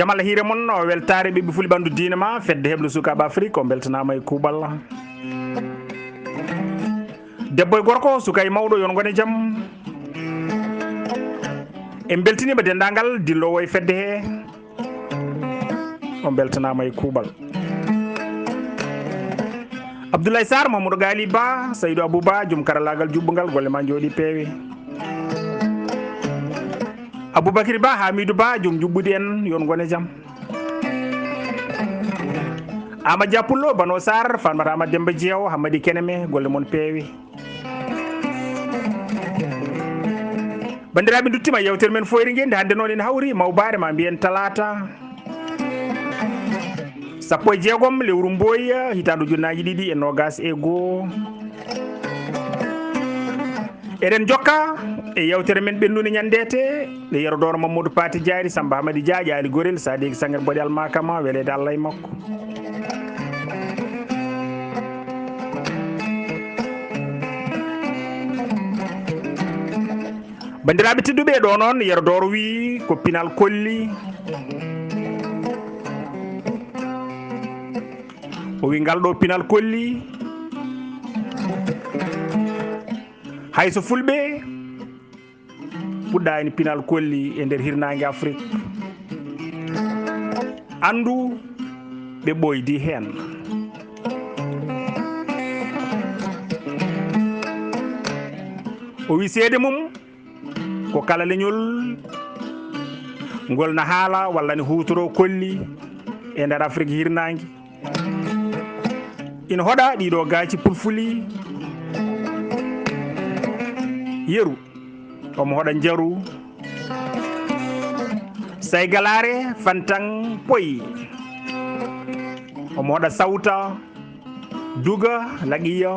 jamal hiire mon o weltare ɓiɓɓe fuli ɓandu diine ma fedde heɓlo sukaɓe afrique o beltanama e kuuɓal debbo e gorko suka e mawɗo yon gone jaam en beltinima dendagal dillowo e fedde he on beltanama e kuuɓal Abdoulaye Sarr Mamadou Gali Ba Saydou Abouba joom karallagal juɓɓugal golle ma jooɗi peewi Aboubacry Ba Hamidou Ba joom juɓɓudi en yon gone jaam Amadou Dia Pullo Bano Sarr Farmata Amadou Demba Diew Hamadi Keneme golle mon peewi bandiraɓe duttima yewtere men foyri ngendi hande noon en hawri mawbare ma mbiyen talata 16 lewru Mboya hitandu junnaji ɗiɗi e nogas e goho eɗen jokka e yewtere men ɓennude ñandete nde yerodoro Mamadou Pati Diary Samba Hamadi Dia Ƴaali Gorel Sadiki Sangar Boɗi Almakama welede Allah e makko bandiraɓe tedduɓe ɗo noon yerodoro wi ko pinal kolli o wi ngal ɗo pinal kolli hayso fulɓe puɗɗani pinal kolli e nder hirnangue Afrique andu ɓe ɓoydi hen o wi seede mum ko kala leñol ngol na haala walla ne hutoro kolli e nder Afrique hirnangue ina hoɗa ɗiɗo gaaci pulfuli yeru omo hoɗa jaru saygalare fantan poyi omo hoɗa sawta duga laqiya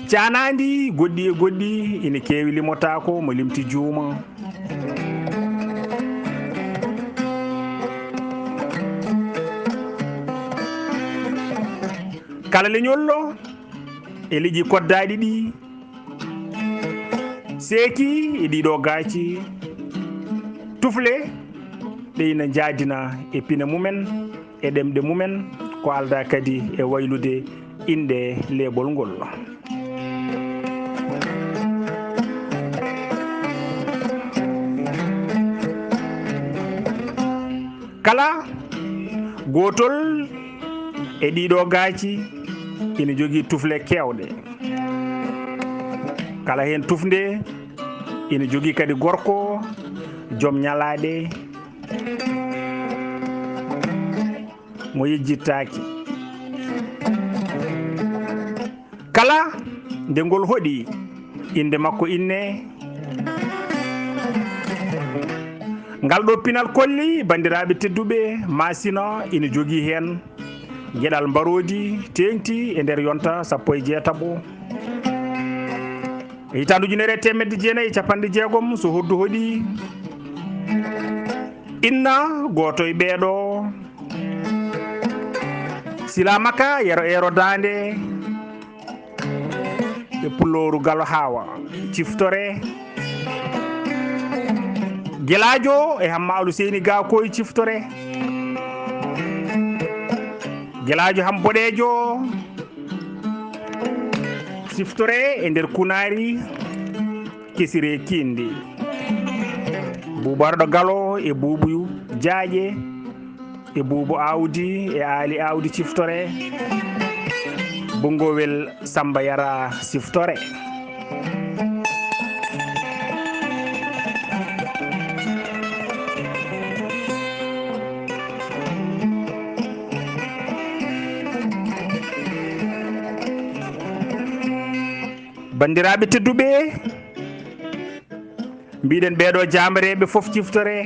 canadi goɗɗi e goɗɗi ina kewi limotako mo limti juuma kala leñollo e liƴi koddaɗi ɗi seeki e ɗiɗo gaaci tufle ɗe ina jaadina e pine mumen e ɗemɗe mumen ko alda kadi e waylude inde leeɓol ngol kala gotol e ɗiɗo gaaci ina jogui tufle kewɗe kala hen tufde ina jogui kadi gorko joom ñalaɗe mo yejjittaki kala nde ngol hoɗi inde makko inne ngal ɗo pinal kolli bandiraɓe tedduɓe masina ina jogui hen gueɗal mbarodi tengti e nder yonta 17 e hitandu ujunere temedde jeenayyi capanɗe jeegom so hoddu hoɗi inna goto e ɓeeɗo silamaka yero ero dande e pulloru galo hawa ciftore guelajo e Hamma Alou Seyni Ga koye ciftore guelajo ham boɗejo ciftore e nder kunari kesire kindi buubarɗo galo e buubu jaaƴe e buubu awdi e aali awdi ciftore bongowel Samba Yara ciftore bandiraɓe tedduɓe mbiɗen ɓeeɗo jamareɓe foof ciftore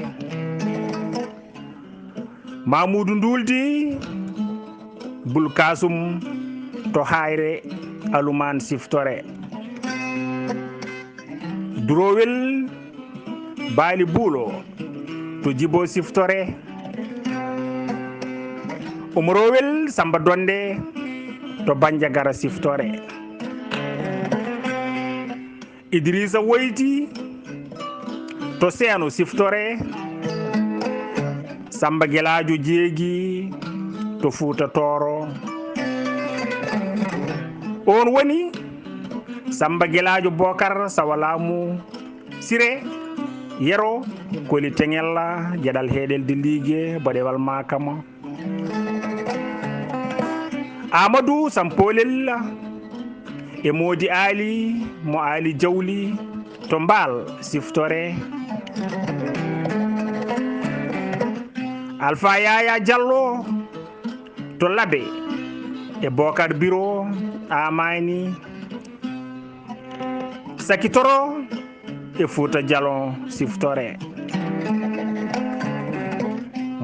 Mamoudou Nduldi bulkasum to hayre aluman siftore durowel baali buulo to jibo siftore umrowel samba donde to banjagara siftore idrissa woyti to seeno siftore samba gelajo jeegi to fuuta toro on woni samba gelajo bokar sawalamu sire yero koli tengella jadal heedel de ligue bodewal makama amadou sampolel e modi ali mo ali jawli to mbal siftore alpha yaya diallo to labe e bokar biro amani sakitoro e fuuta jalon siftore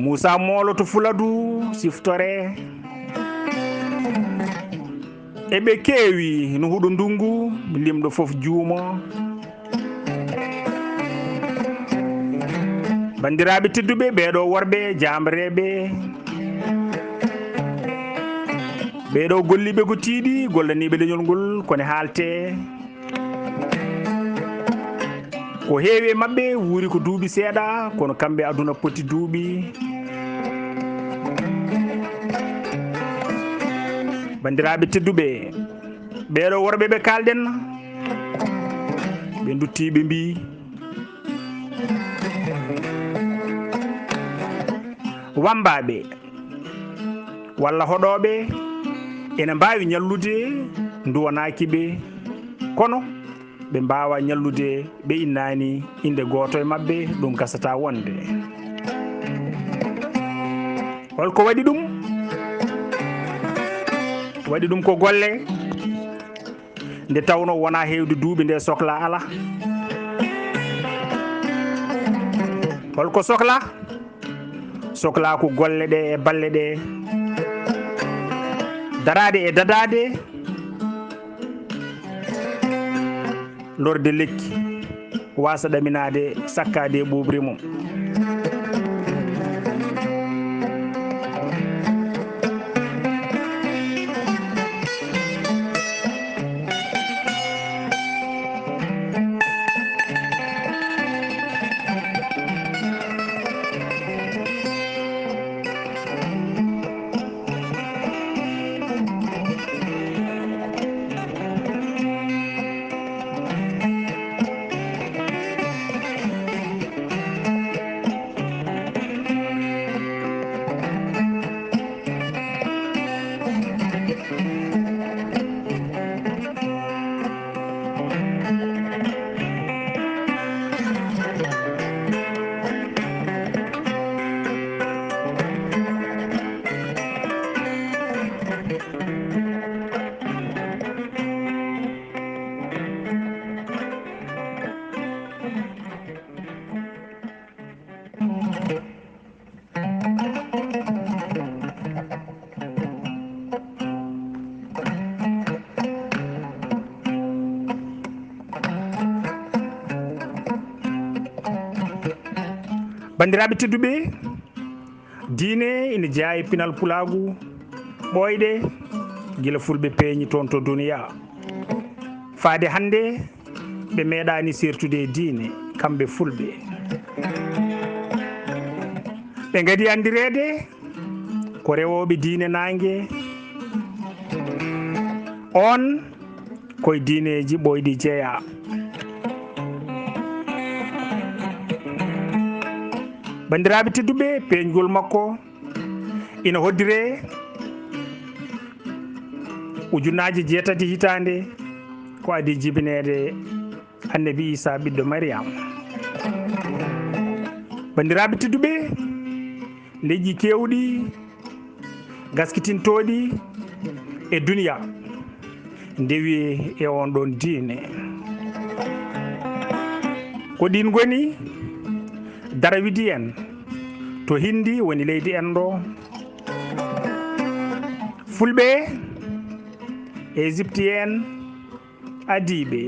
moussa molo to fuladu siftore e ɓe keewi no huɗo ndungu limɗo fof juumo bandiraɓe tedduɓe ɓeɗo worɓe jamreɓe ɓeɗo golliɓe ko tiiɗi gollaniɓe leñol ngol kone haalte ko heewi e mabɓe wuuri ko duuɓi seeɗa kono kamɓe aduna poti duuɓi bandiraɓe tedduɓe ɓeɗo worɓe ɓe kalɗen ɓe duttiɓe mbi wambaɓe walla hoɗoɓe ene mbawi ñallude duwanakiɓe kono ɓe mbawa ñallude ɓe innani inde goto e mabɓe ɗum gasata wonde holko waɗi ɗum waɗi ɗum ko golle nde tawno wona hewde duuɓi nde sohla ala holko sohla ko golle ɗe e balle ɗe darade e dadade lorde lekki wasa ɗaminade sakkade e ɓuɓri mum bandiraɓe tedduɓe diine ina jeeya pinal pulagu ɓoyɗe gila fulɓe peeñi toon to duniya faade hande ɓe meeɗani sertude e diine kamɓe fulɓe ɓe gadi andirede ko rewoɓe diine nangue on koye diineji ɓoyɗi jeeya bandiraɓe tedduɓe peeñgol makko ina hoddire ujunnaje 6 hitande ko adi jibinede annabi Isa ɓiɗɗo Mariam bandiraɓe tedduɓe leƴƴi kewɗi gaskitintoɗi e duniya ndewi e on ɗon diine ko ɗin goni darawidi en to hindi woni leydi en ɗo fulɓe égyptien adiɓe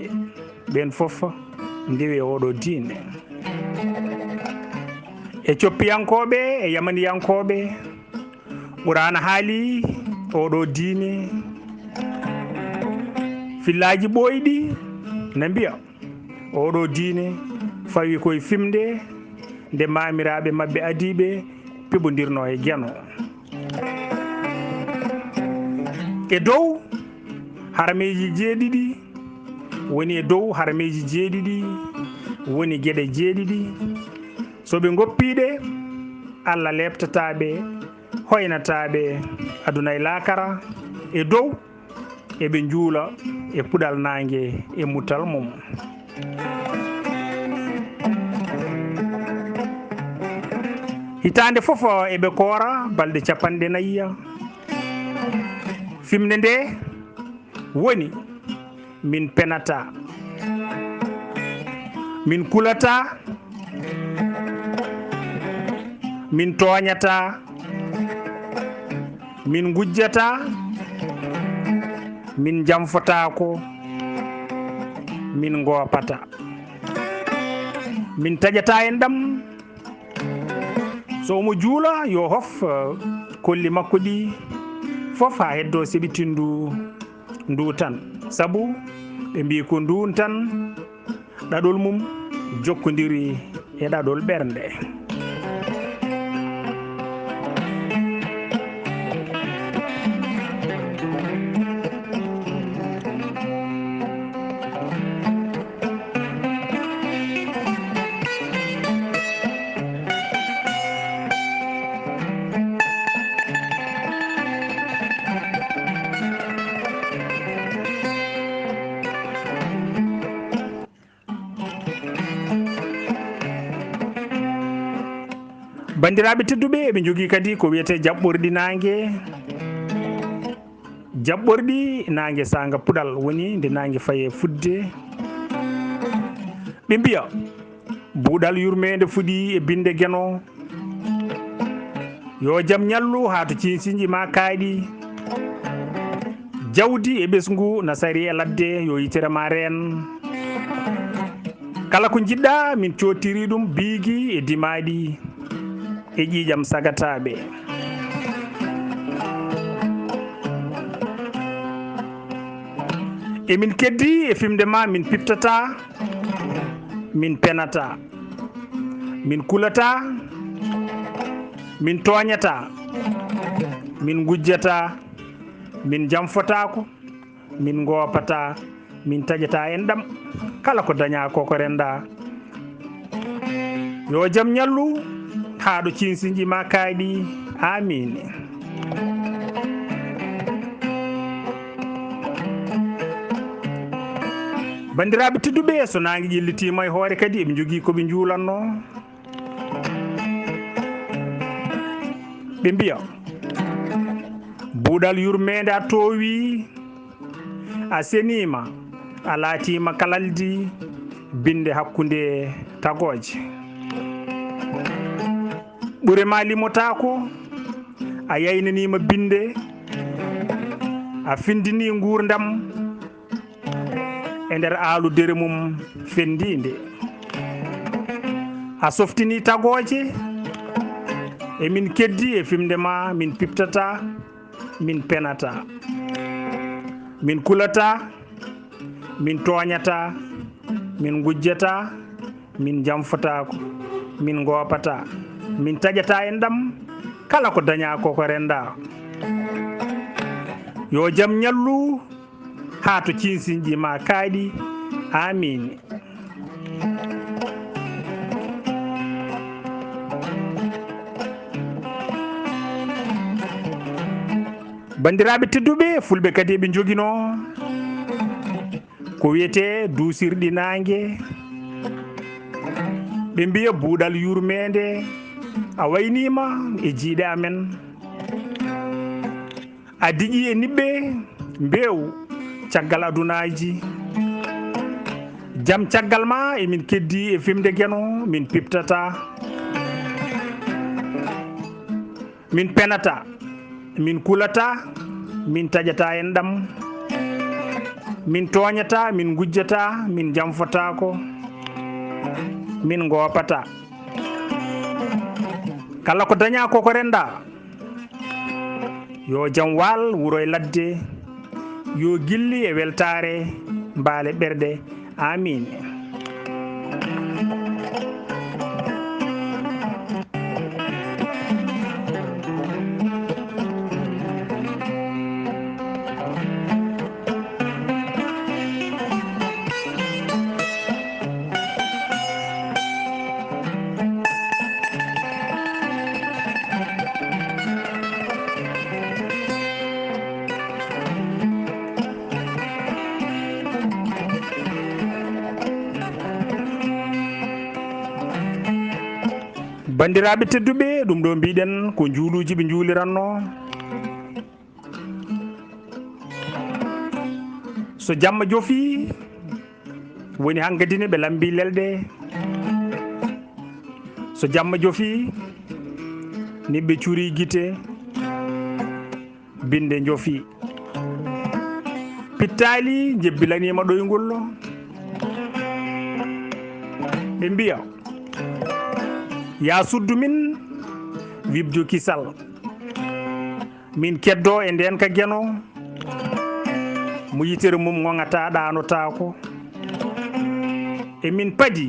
ɓen fof ndewi oɗo diine e coppiyankoɓe e yamaniyankoɓe ɓurana haali oɗo diine fillaji ɓoyɗi ne mbiya oɗo diine fawi koye fimde nde mamiraɓe mabɓe adiɓe piɓodirno e gueno e dow harameji jeeɗiɗi woni e dow harameji jeeɗiɗi woni gueɗe jeeɗiɗi soɓe goppiɗe Allah lebtataɓe hoynataɓe aduna e lakara e dow eɓe juula e puɗal nangue e mutal mum hitande foof eɓe koora balɗe 4 fimde nde woni min penata min kulata min toñata min gujjata min jamfotako min gopata min taƴata en ɗam so omo juula yo hof kolli makko ɗi fof ha heddo seɓitindu ndu tan saabu ɓe mbi ko ndun tan ɗaɗol mum jokkodiri e ɗaɗol ɓernde bandiraɓe tedduɓe eɓe jogui kadi ko wiyete jaɓɓorɗi nangue jaɓɓorɗi nangue sanga puɗal woni nde nangue faye fudde ɓe mbiya buuɗal yurmede fuuɗi e binde gueno yo jaam ñallu ha to cinsiñi ma kaaɗi jawdi e ɓesgu nasari e ladde yo yitere ma reen kala ko jiɗɗa min cottiri ɗum biigui e dimaɗi e ƴiƴam sagataɓe emin keddi e fimde ma min piptata min penata min kulata min toñata min gujjata min jamfotako min gopata min taƴata en ɗam kala ko daña koko renda yo jaam ñallu haɗo cinsiñi ma kaaɗi amin bandiraɓe tedduɓe so nangue ƴellitima e hoore kadi eɓe jogui koɓe juulanno ɓe mbiya buuɗal yurmede a towi a senima a laatima kalaldi binde hakkude tagoje ɓurema limotako a yaynanima binde a findini gurdam e nder aaludere mum fendinde a softini tagoje emin keddi e fimde ma min piptata min penata min kulata min toñata min gujjata min jamfotako min gopata min taƴata en ɗam kala ko daña koko renda yo jaam ñallu ha to cinsiñji ma kaaɗi amin bandiraɓe tedduɓe fulɓe kadi eɓe joguino ko wiyete duusirɗi nangue ɓe mbiya buuɗal yurmede a waynima e jiiɗe amen a diƴi e niɓɓe mbew caggal adunaji jaam caggal ma emin keddi e fimde gueno min piptata min penata min kulata min taƴata en ɗam, min toñata, min gujjata, min jamfotako, min gopata. Kala ko daña koko renda yo jam wal wuro e ladde, yo gilli e weltare mbaale ɓerde. Amin. bandiraɓe tedduɓe, ɗum ɗo mbiɗen ko juuluji ɓe juuliranno. So jamma jofi woni hangadine ɓe lambi lelɗe. So jamma jofi ni ɓe cuuri guite binde jofi. Pittali jebbilanima ɗoygol ɓe mbiya ya suddu min wibdu kisal, min keddo e nden ka gueno mo yitere mum gongata ɗanotako, e min padi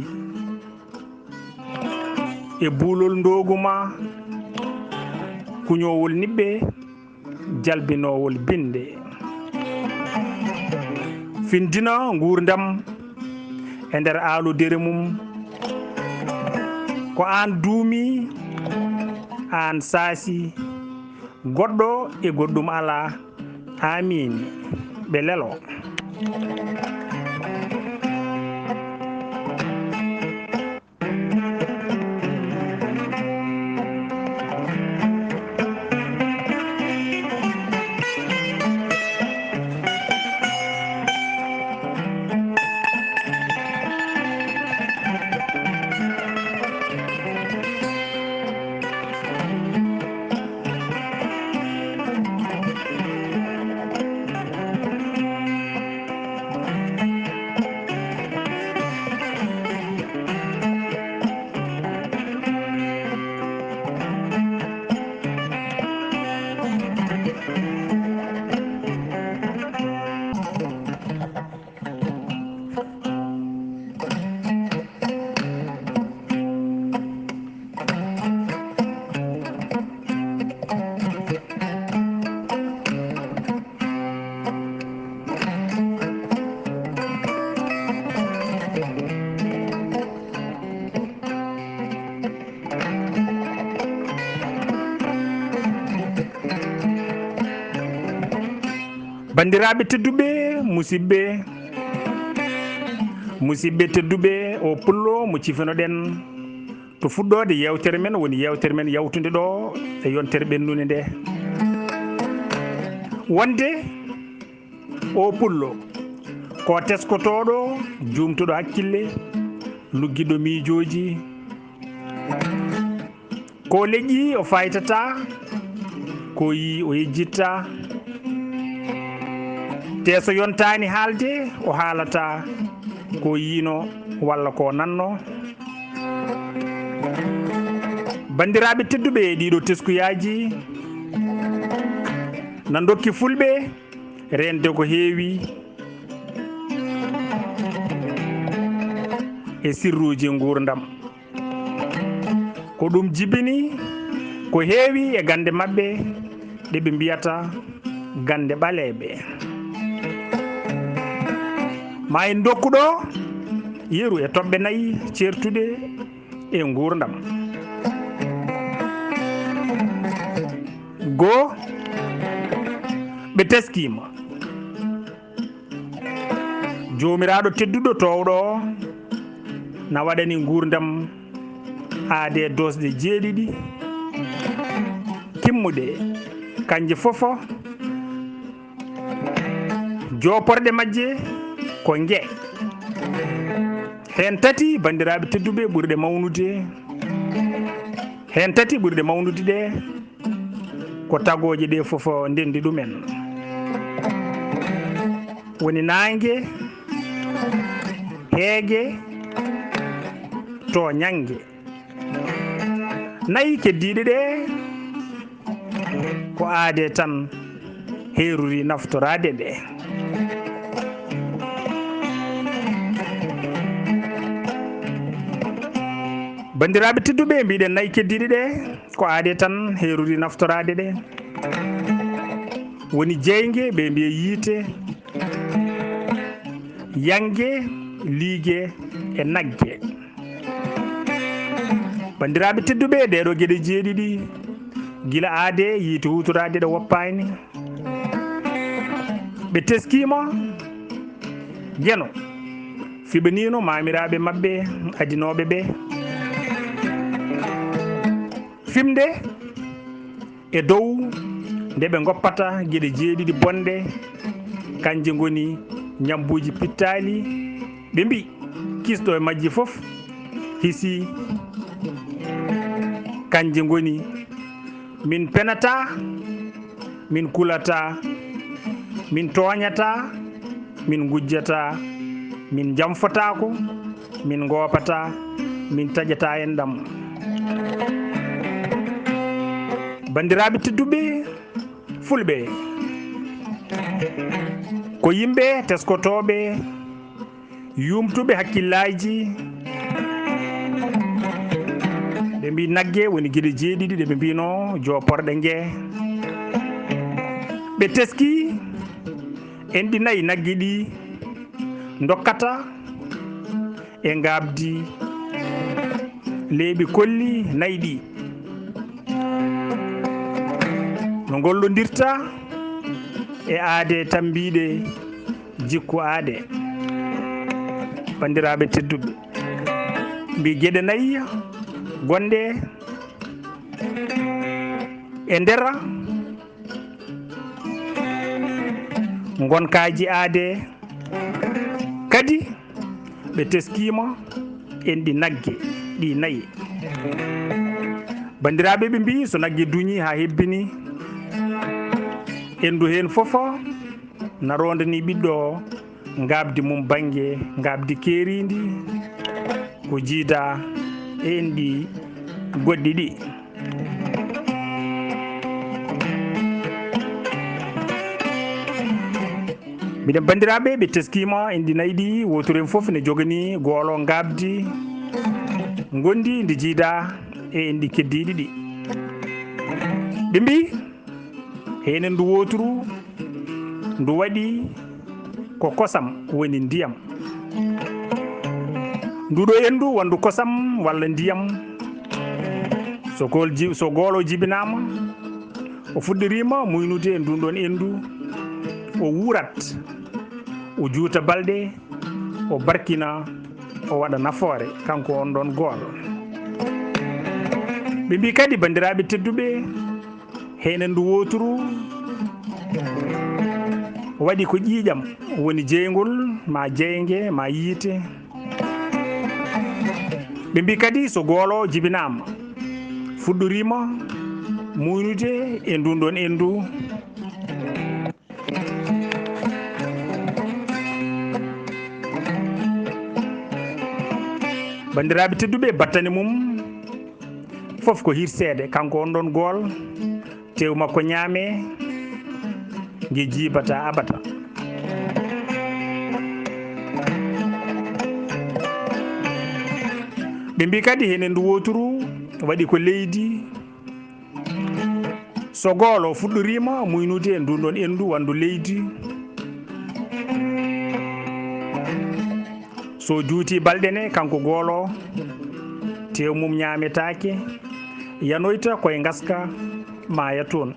e buulol ndoguma kuñowol niɓɓe jalbinowol binde. Findina gurdam e nder aalodere mum, ko an duumi, an saasi, goɗɗo e goɗɗum ala. Amin. Ɓe lelo. bandiraɓe tedduɓe, musidɓe tedduɓe, o pullo mo cifinoɗen to fuɗɗode yewtere men woni yewtere men yawtude ɗo e yontere ɓennude nde. wonde o pullo ko teskotoɗo, jumtuɗo hakkille, luggiɗo miijoji, ko leƴƴi o faytata, ko yi o yejjitta, te so yontani haalde o haalata ko yiino walla ko nanno. bandiraɓe tedduɓe, ɗiɗo teskuyaji na dokki fulɓe rende ko heewi e sirruji gurdam, ko ɗum jibini ko heewi e gande mabɓe ɗe ɓe mbiyata gande ɓaleɓe. ma en dokkuɗo yeru e toɓɓe 4 certude e gurdam. Goo, ɓe teskima jomiraɗo tedduɗo towɗo na waɗani gurdam aade dosde 7 kimmuɗe kanje fofo joporɗe majje ko ngue hen 3 bandiraɓe tedduɓe ɓurɗe mawnude, hen 3 ɓurɗe mawnude ɗe ko tagoje ɗe fofo ndendi ɗumen. woni nangue heege to ñangue nayi keddiɗe ɗe ko aade tan heeruri naftorade ɗe bandiraɓe tedduɓe mbiɗen nayi keddiɗe ɗe ko aade tan heeruri naftorade ɗe woni jeygue ɓe mbiya yiite yangue liigue e naggue bandiraɓe tedduɓe ɗeɗo gueɗe jeeɗiɗi gila aade yiite hutorade ɗe woppani ɓe teskima gueno fiɓanino mamiraɓe mabɓe adinoɓe ɓe fimde e dow nde ɓe goppata gueɗe jeeɗiɗi bonɗe kanje goni ñambuji pittali ɓe mbi kisɗo e majji foof hisi kanje goni min penata min kulata min toñata min gujjata min jamfatako min gopata min taƴata en ɗam bandiraɓe tedduɓe fulɓe ko yimɓe teskotoɓe yumtuɓe hakkillaji ɓe mbi naggue woni gueɗe jeeɗiɗi ɗe ɓe mbino joporɗe gue ɓe teski en ɗi nayyi naggue ɗi dokkata e gabdi leeɓi kolli nayyi ɗi no gollodirta e aade tambiɗe jikku aade bandiraɓe tedduɓe mbi gueɗe nayyi gonɗe e nder gonkaji aade kadi ɓe teskima en ɗi naggue ɗi nayyi bandiraɓe ɓe mbi so naggue duñi ha hebbini endu hen foof na rondani ɓiɗɗo gabdi mum banggue gabdi keeridi ko jiida e en ɗi goɗɗi ɗi mbiɗen bandiraɓe ɓe teskima en ɗi nayyi ɗi wotoren foof ne jogani goolo gabdi gondi ndi jiida e en ɗi keddiɗi ɗi ɓe mbi henen ndu woturu ndu waɗi ko kosam woni ndiyam nduɗo endu wondu kosam walla ndiyam so goolo jibinama o fuɗɗorima muynude e ndun ɗon endu o wurat o juuta balɗe o barkina o waɗa nafoore kanko on ɗon goolo ɓe mbi kadi bandiraɓe tedduɓe henen ndu woturu waɗi ko ƴiiƴam woni jeygol ma jeygue ma yiite ɓe mbi kadi so goolo jibinama fuɗɗorima muynude e ndun ɗon endu bandiraɓe tedduɓe battane mum foof ko hirseede kanko on ɗon gool tew makko ñaame ngue jibata abata ɓe mbi kadi henen ndu woturu waɗi ko leydi so goolo fuɗɗorima muynude e ndun ɗon endu wandu leydi so juuti balɗene kanko goolo tew mum ñametake yanoyta koye gaska maya toon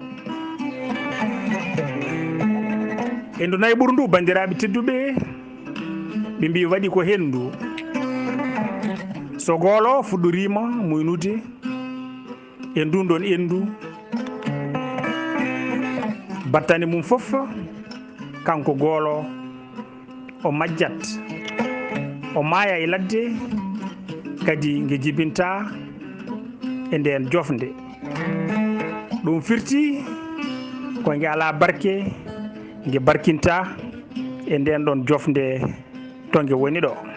e ndu nayɓuru ndu bandiraɓe tedduɓe ɓe mbi waɗi ko hendu so goolo fuɗɗorima muynude e ndun ɗon endu battane mum foof kanko goolo o majjat o maaya e ladde kadi nge jibinta e nden jofde ɗum firti ko nge ala barke nge barkinta e nden ɗon jofde to nge woni ɗo.